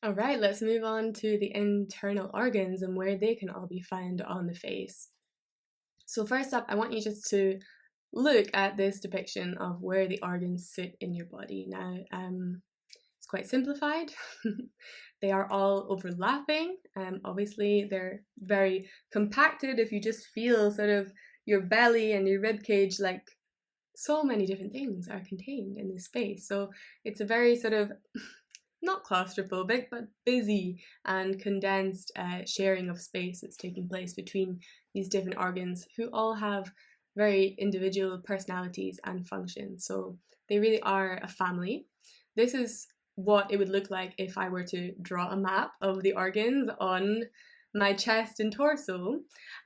All right, let's move on to the internal organs and where they can all be found on the face. So first up, I want you just to look at this depiction of where the organs sit in your body. Now, it's quite simplified. They are all overlapping. Obviously, they're very compacted. If you just feel sort of your belly and your rib cage, like so many different things are contained in this space. So it's a very sort of not claustrophobic, but busy and condensed sharing of space that's taking place between these different organs who all have very individual personalities and functions. So they really are a family. This is what it would look like if I were to draw a map of the organs on my chest and torso.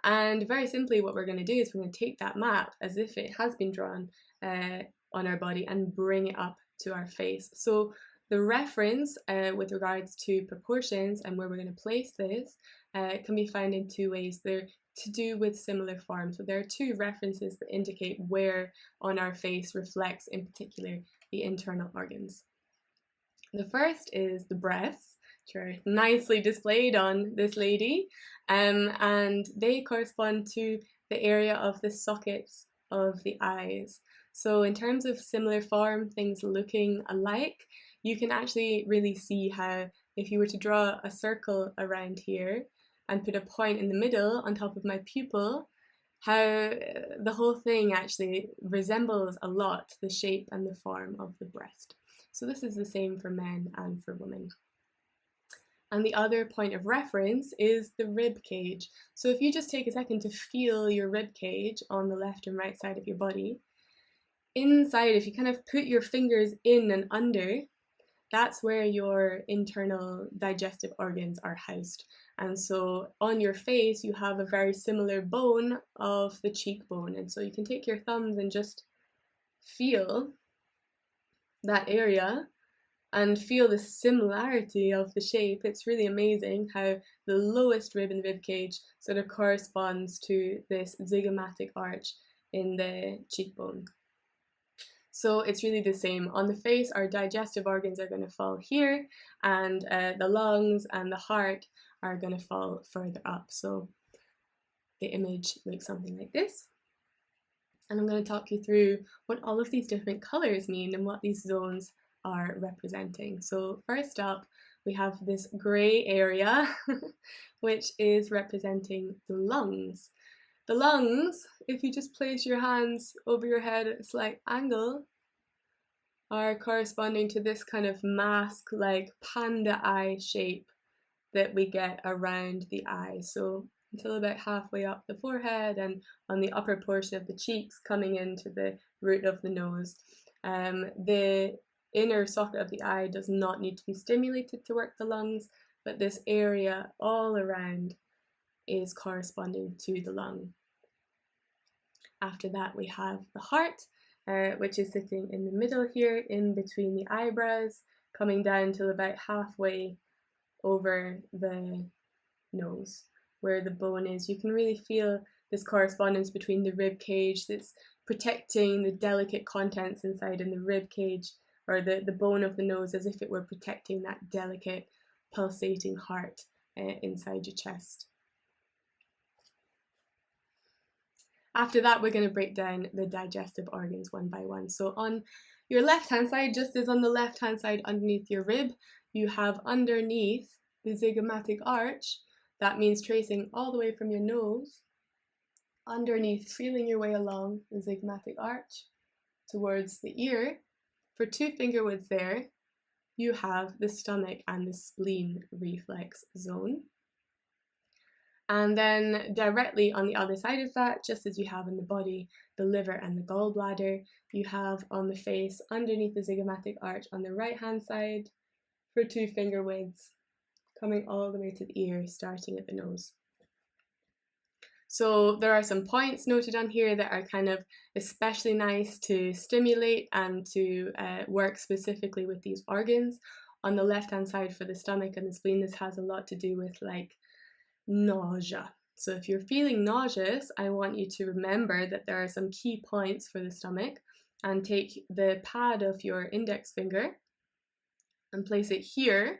And very simply, what we're going to do is we're going to take that map as if it has been drawn on our body and bring it up to our face. So the reference with regards to proportions and where we're going to place this can be found in two ways. They're to do with similar forms. So there are two references that indicate where on our face reflects, in particular, the internal organs. The first is the breasts, which are nicely displayed on this lady, and they correspond to the area of the sockets of the eyes. So in terms of similar form, things looking alike, you can actually really see how if you were to draw a circle around here and put a point in the middle on top of my pupil, how the whole thing actually resembles a lot the shape and the form of the breast. So this is the same for men and for women. And the other point of reference is the rib cage. So if you just take a second to feel your rib cage on the left and right side of your body, inside, if you kind of put your fingers in and under, that's where your internal digestive organs are housed. And so on your face, you have a very similar bone of the cheekbone. And so you can take your thumbs and just feel that area and feel the similarity of the shape. It's really amazing how the lowest rib in the rib cage sort of corresponds to this zygomatic arch in the cheekbone. So it's really the same. On the face, our digestive organs are going to fall here, and the lungs and the heart are going to fall further up. So the image looks something like this. And I'm going to talk you through what all of these different colors mean and what these zones are representing. So first up, we have this gray area, which is representing the lungs. The lungs, if you just place your hands over your head at a slight angle, are corresponding to this kind of mask-like panda eye shape that we get around the eye. So until about halfway up the forehead and on the upper portion of the cheeks coming into the root of the nose. The inner socket of the eye does not need to be stimulated to work the lungs, but this area all around is corresponding to the lung. After that, we have the heart, which is sitting in the middle here, in between the eyebrows, coming down to about halfway over the nose, where the bone is. You can really feel this correspondence between the rib cage that's protecting the delicate contents inside in the rib cage, or the bone of the nose, as if it were protecting that delicate pulsating heart inside your chest. After that, we're going to break down the digestive organs one by one. So on your left-hand side, just as on the left-hand side underneath your rib, you have underneath the zygomatic arch. That means tracing all the way from your nose, underneath, feeling your way along the zygomatic arch towards the ear. For 2 finger widths there, you have the stomach and the spleen reflex zone. And then directly on the other side of that, just as you have in the body, the liver and the gallbladder, you have on the face, underneath the zygomatic arch on the right-hand side, for 2 finger widths, coming all the way to the ear, starting at the nose. So there are some points noted on here that are kind of especially nice to stimulate and to work specifically with these organs. On the left-hand side for the stomach and the spleen, this has a lot to do with like nausea. So if you're feeling nauseous, I want you to remember that there are some key points for the stomach, and take the pad of your index finger and place it here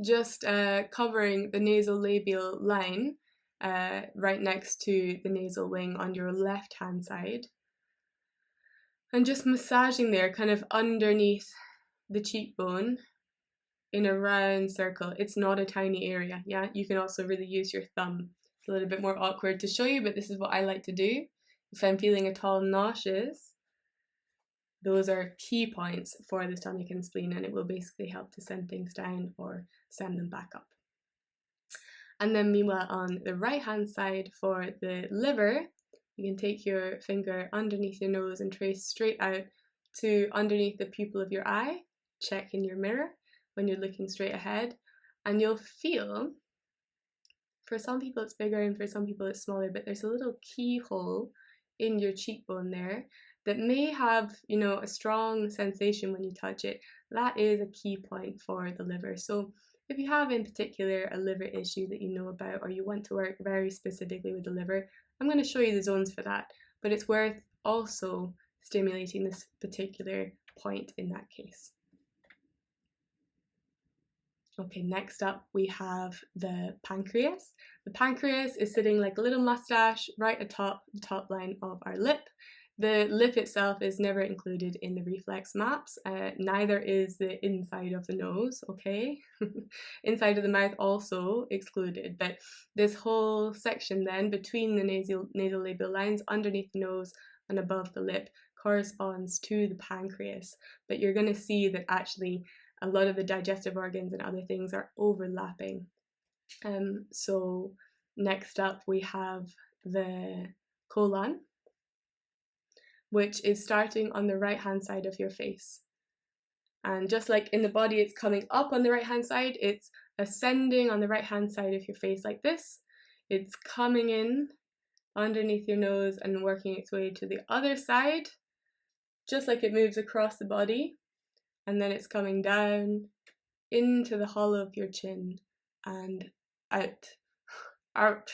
just covering the nasolabial line right next to the nasal wing on your left hand side, and just massaging there, kind of underneath the cheekbone in a round circle. It's not a tiny area, yeah? You can also really use your thumb. It's a little bit more awkward to show you, but this is what I like to do. If I'm feeling at all nauseous, those are key points for the stomach and spleen, and it will basically help to send things down or send them back up. And then meanwhile, on the right hand side for the liver, you can take your finger underneath your nose and trace straight out to underneath the pupil of your eye. Check in your mirror when you're looking straight ahead, and you'll feel, for some people it's bigger and for some people it's smaller, but there's a little keyhole in your cheekbone there that may have, you know, a strong sensation when you touch it. That is a key point for the liver. So if you have in particular a liver issue that you know about, or you want to work very specifically with the liver, I'm going to show you the zones for that, but it's worth also stimulating this particular point in that case. Okay, next up we have the pancreas. The pancreas is sitting like a little mustache right atop the top line of our lip. The lip itself is never included in the reflex maps, neither is the inside of the nose, okay? Inside of the mouth also excluded, but this whole section then between the nasolabial lines underneath the nose and above the lip corresponds to the pancreas. But you're going to see that actually a lot of the digestive organs and other things are overlapping. So next up we have the colon, which is starting on the right hand side of your face. And just like in the body it's coming up on the right hand side, it's ascending on the right hand side of your face like this. It's coming in underneath your nose and working its way to the other side, just like it moves across the body. And then it's coming down into the hollow of your chin and out. Out.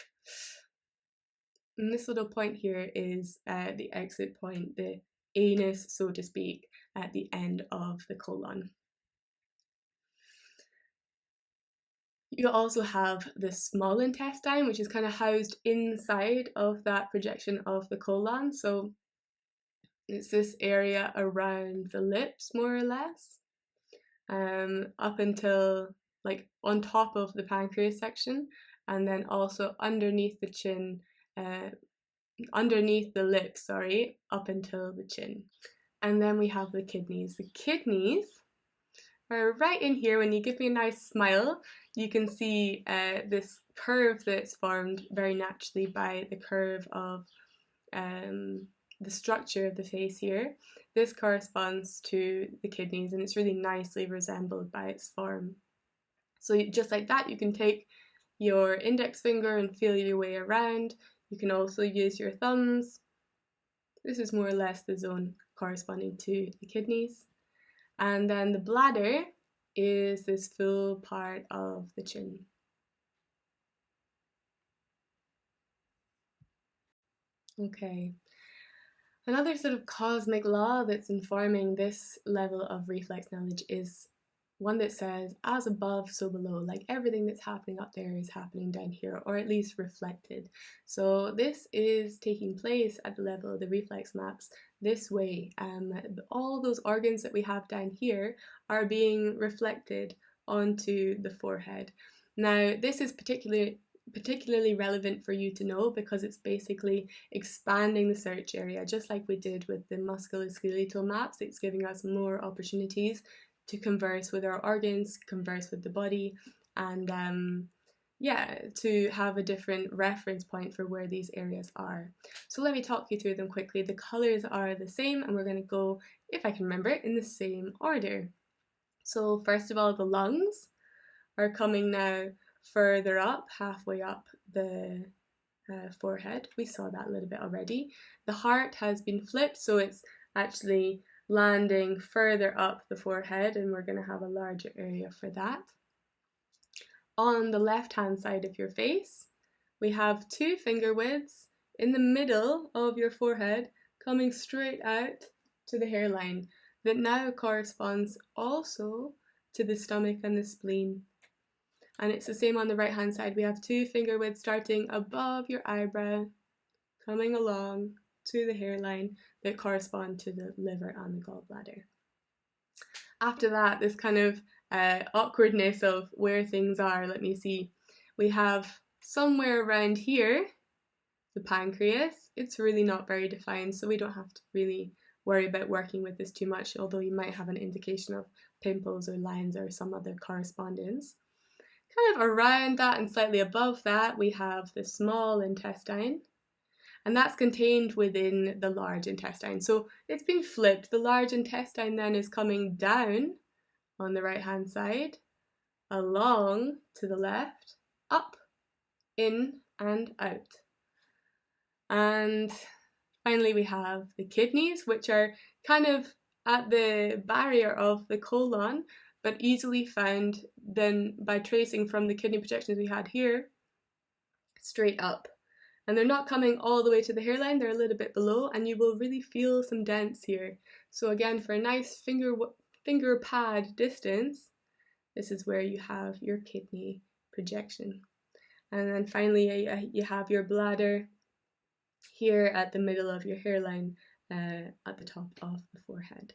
And this little point here is the exit point, the anus, so to speak, at the end of the colon. You also have the small intestine, which is kind of housed inside of that projection of the colon. So it's this area around the lips, more or less, up until like on top of the pancreas section, and then also underneath the chin, underneath the lips, sorry, up until the chin. And then we have the kidneys. The kidneys are right in here. When you give me a nice smile, you can see this curve that's formed very naturally by the curve of the structure of the face here. This corresponds to the kidneys, and it's really nicely resembled by its form. So just like that, you can take your index finger and feel your way around. You can also use your thumbs. This is more or less the zone corresponding to the kidneys. And then the bladder is this full part of the chin. Okay. Another sort of cosmic law that's informing this level of reflex knowledge is one that says, as above, so below. Like everything that's happening up there is happening down here, or at least reflected. So this is taking place at the level of the reflex maps this way. All those organs that we have down here are being reflected onto the forehead. Now, this is particularly relevant for you to know because it's basically expanding the search area, just like we did with the musculoskeletal maps. It's giving us more opportunities to converse with our organs, converse with the body, and yeah, to have a different reference point for where these areas are. So let me talk you through them quickly. The colours are the same, and we're going to go, if I can remember, in the same order. So first of all, the lungs are coming now further up, halfway up the forehead. We saw that a little bit already. The heart has been flipped, so it's actually landing further up the forehead, and we're going to have a larger area for that. On the left hand side of your face, we have 2 finger widths in the middle of your forehead coming straight out to the hairline that now corresponds also to the stomach and the spleen. And it's the same on the right hand side. We have 2 finger widths starting above your eyebrow, coming along to the hairline that correspond to the liver and the gallbladder. After that, this kind of awkwardness of where things are, let me see. We have somewhere around here the pancreas. It's really not very defined, so we don't have to really worry about working with this too much, although you might have an indication of pimples or lines or some other correspondence. Kind of around that and slightly above that, we have the small intestine, and that's contained within the large intestine. So it's been flipped. The large intestine then is coming down on the right hand side, along to the left, up, in and out. And finally we have the kidneys, which are kind of at the barrier of the colon, but easily found then by tracing from the kidney projections we had here straight up. And they're not coming all the way to the hairline, they're a little bit below, and you will really feel some dents here. So again, for a nice finger pad distance, this is where you have your kidney projection. And then finally you have your bladder here at the middle of your hairline at the top of the forehead.